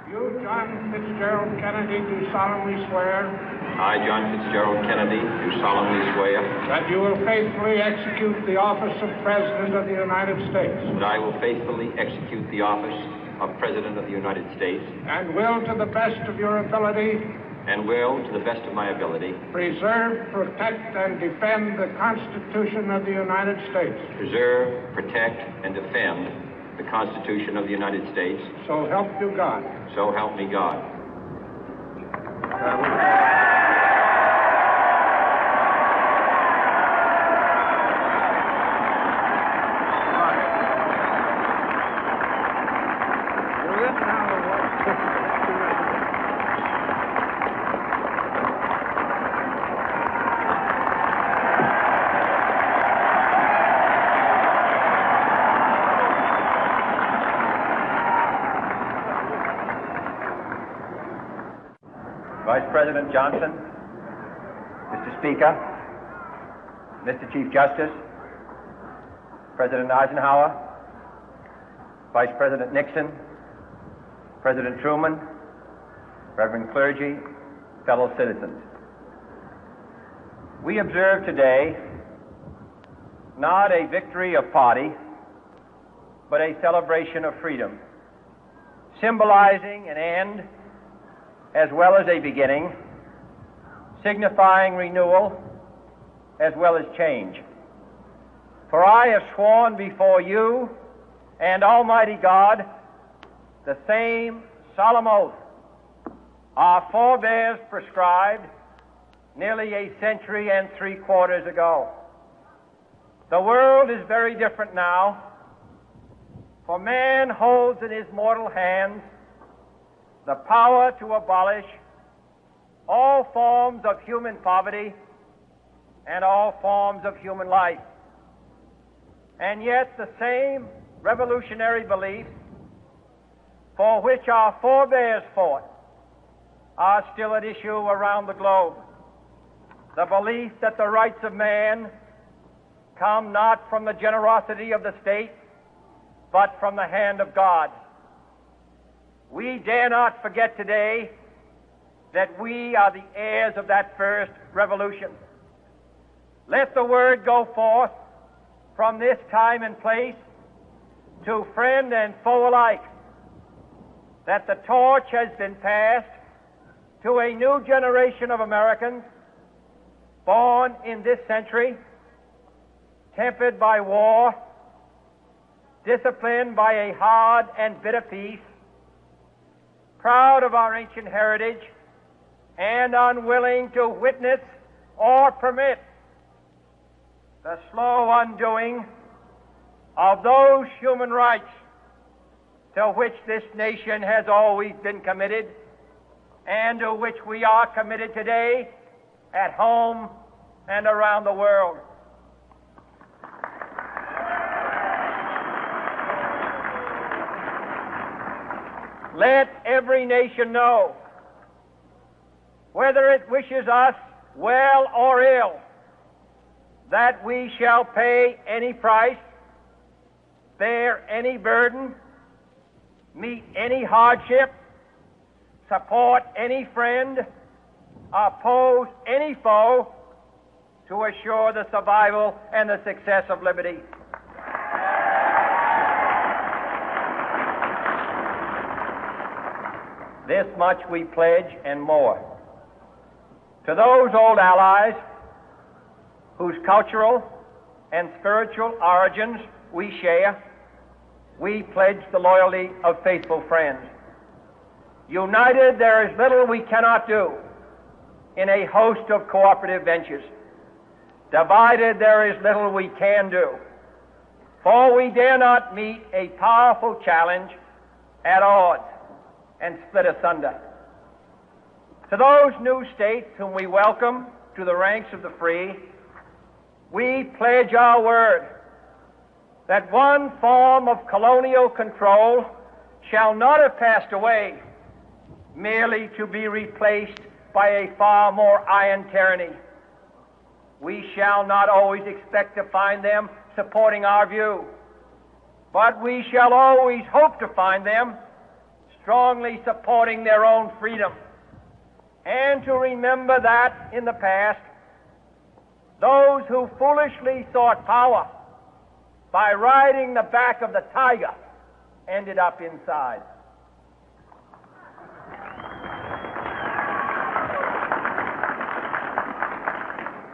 You, John Fitzgerald Kennedy, do solemnly swear I, John Fitzgerald Kennedy, do solemnly swear that you will faithfully execute the office of President of the United States that I will faithfully execute the office of President of the United States and will, to the best of your ability, and will, to the best of my ability, preserve, protect, and defend the Constitution of the United States. preserve, protect, and defend the Constitution of the United States. So help you God. So help me God. Vice President Johnson, Mr. Speaker, Mr. Chief Justice, President Eisenhower, Vice President Nixon, President Truman, Reverend clergy, fellow citizens. We observe today not a victory of party, but a celebration of freedom, symbolizing an end as well as a beginning, signifying renewal as well as change. For I have sworn before you and Almighty God the same solemn oath our forebears prescribed nearly a century and 3/4 ago. The world is very different now, for man holds in his mortal hands the power to abolish all forms of human poverty and all forms of human life. And yet the same revolutionary beliefs for which our forebears fought are still at issue around the globe. The belief that the rights of man come not from the generosity of the state, but from the hand of God. We dare not forget today that we are the heirs of that first revolution. Let the word go forth from this time and place to friend and foe alike that the torch has been passed to a new generation of Americans born in this century, tempered by war, disciplined by a hard and bitter peace, proud of our ancient heritage, and unwilling to witness or permit the slow undoing of those human rights to which this nation has always been committed and to which we are committed today at home and around the world. Let every nation know, whether it wishes us well or ill, that we shall pay any price, bear any burden, meet any hardship, support any friend, oppose any foe to assure the survival and the success of liberty. This much we pledge and more. To those old allies whose cultural and spiritual origins we share, we pledge the loyalty of faithful friends. United, there is little we cannot do in a host of cooperative ventures. Divided, there is little we can do, for we dare not meet a powerful challenge at odds and split asunder. To those new states whom we welcome to the ranks of the free, we pledge our word that one form of colonial control shall not have passed away merely to be replaced by a far more iron tyranny. We shall not always expect to find them supporting our view, but we shall always hope to find them strongly supporting their own freedom, and to remember that in the past, those who foolishly sought power by riding the back of the tiger ended up inside.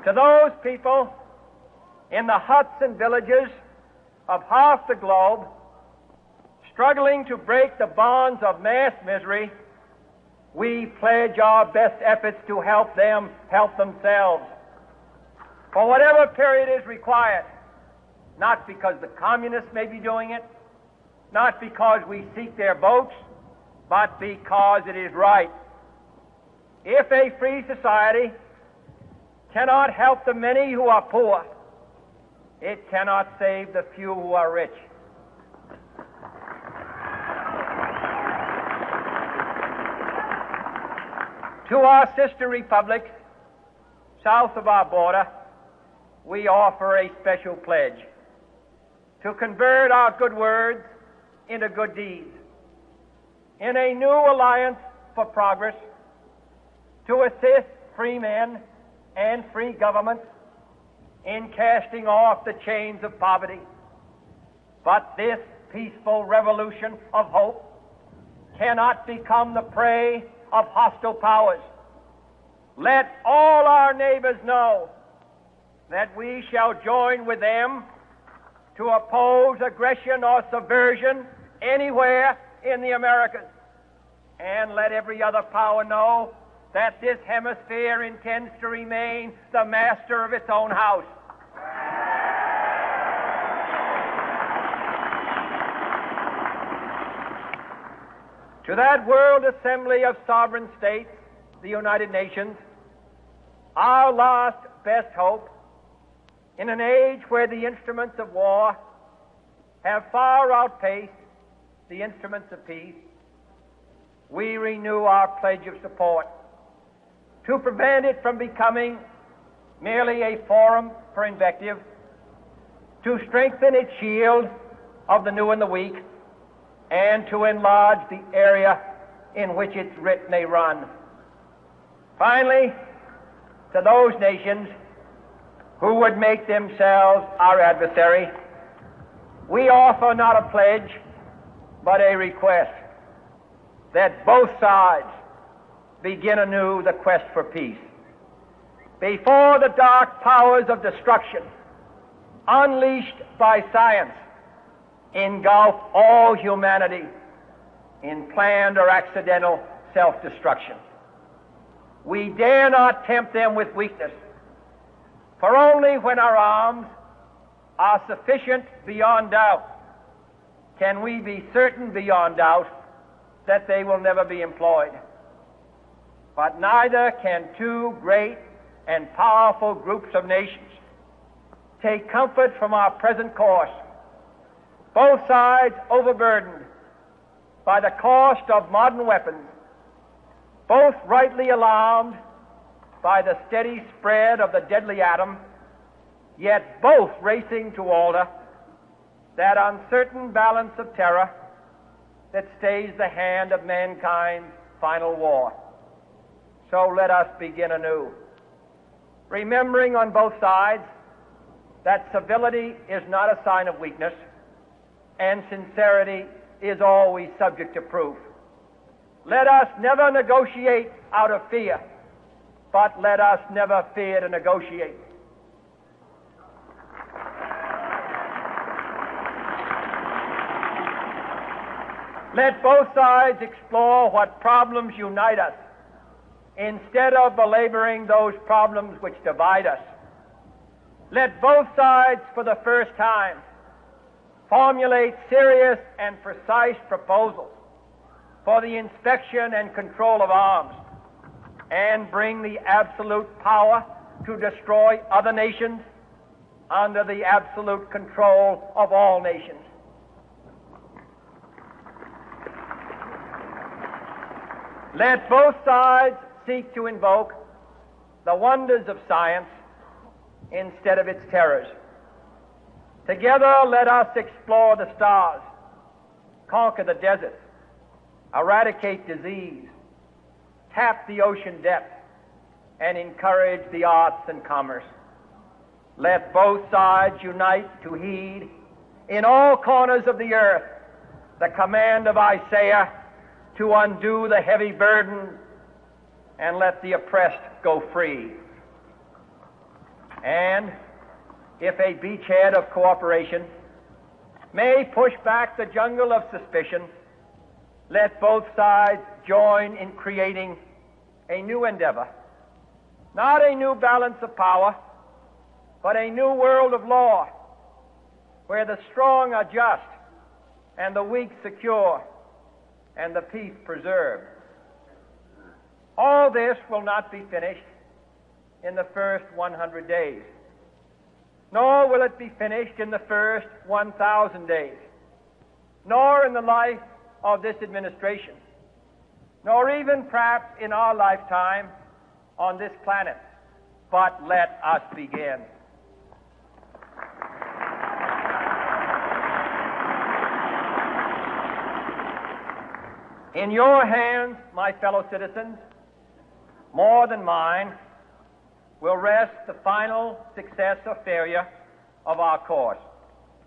To those people in the huts and villages of half the globe struggling to break the bonds of mass misery, we pledge our best efforts to help them help themselves for whatever period is required, not because the communists may be doing it, not because we seek their votes, but because it is right. If a free society cannot help the many who are poor, it cannot save the few who are rich. To our sister republics south of our border, we offer a special pledge to convert our good words into good deeds, in a new alliance for progress, to assist free men and free governments in casting off the chains of poverty. But this peaceful revolution of hope cannot become the prey of hostile powers. Let all our neighbors know that we shall join with them to oppose aggression or subversion anywhere in the Americas. And let every other power know that this hemisphere intends to remain the master of its own house. To that World Assembly of Sovereign States, the United Nations, our last best hope, in an age where the instruments of war have far outpaced the instruments of peace, we renew our pledge of support to prevent it from becoming merely a forum for invective, to strengthen its shield of the new and the weak, and to enlarge the area in which its writ may run. Finally, to those nations who would make themselves our adversary, we offer not a pledge, but a request that both sides begin anew the quest for peace. Before the dark powers of destruction, unleashed by science, engulf all humanity in planned or accidental self-destruction, we dare not tempt them with weakness, for only when our arms are sufficient beyond doubt can we be certain beyond doubt that they will never be employed. But neither can two great and powerful groups of nations take comfort from our present course, both sides overburdened by the cost of modern weapons, both rightly alarmed by the steady spread of the deadly atom, yet both racing to alter that uncertain balance of terror that stays the hand of mankind's final war. So let us begin anew, remembering on both sides that civility is not a sign of weakness, and sincerity is always subject to proof. Let us never negotiate out of fear, but let us never fear to negotiate. Let both sides explore what problems unite us, instead of belaboring those problems which divide us. Let both sides, for the first time, formulate serious and precise proposals for the inspection and control of arms, and bring the absolute power to destroy other nations under the absolute control of all nations. Let both sides seek to invoke the wonders of science instead of its terrors. Together, let us explore the stars, conquer the deserts, eradicate disease, tap the ocean depth, and encourage the arts and commerce. Let both sides unite to heed in all corners of the earth the command of Isaiah to undo the heavy burden and let the oppressed go free. And if a beachhead of cooperation may push back the jungle of suspicion, let both sides join in creating a new endeavor, not a new balance of power, but a new world of law, where the strong are just and the weak secure and the peace preserved. All this will not be finished in the first 100 days, nor will it be finished in the first 1,000 days, nor in the life of this administration, nor even perhaps in our lifetime on this planet. But let us begin. In your hands, my fellow citizens, more than mine, will rest the final success or failure of our course.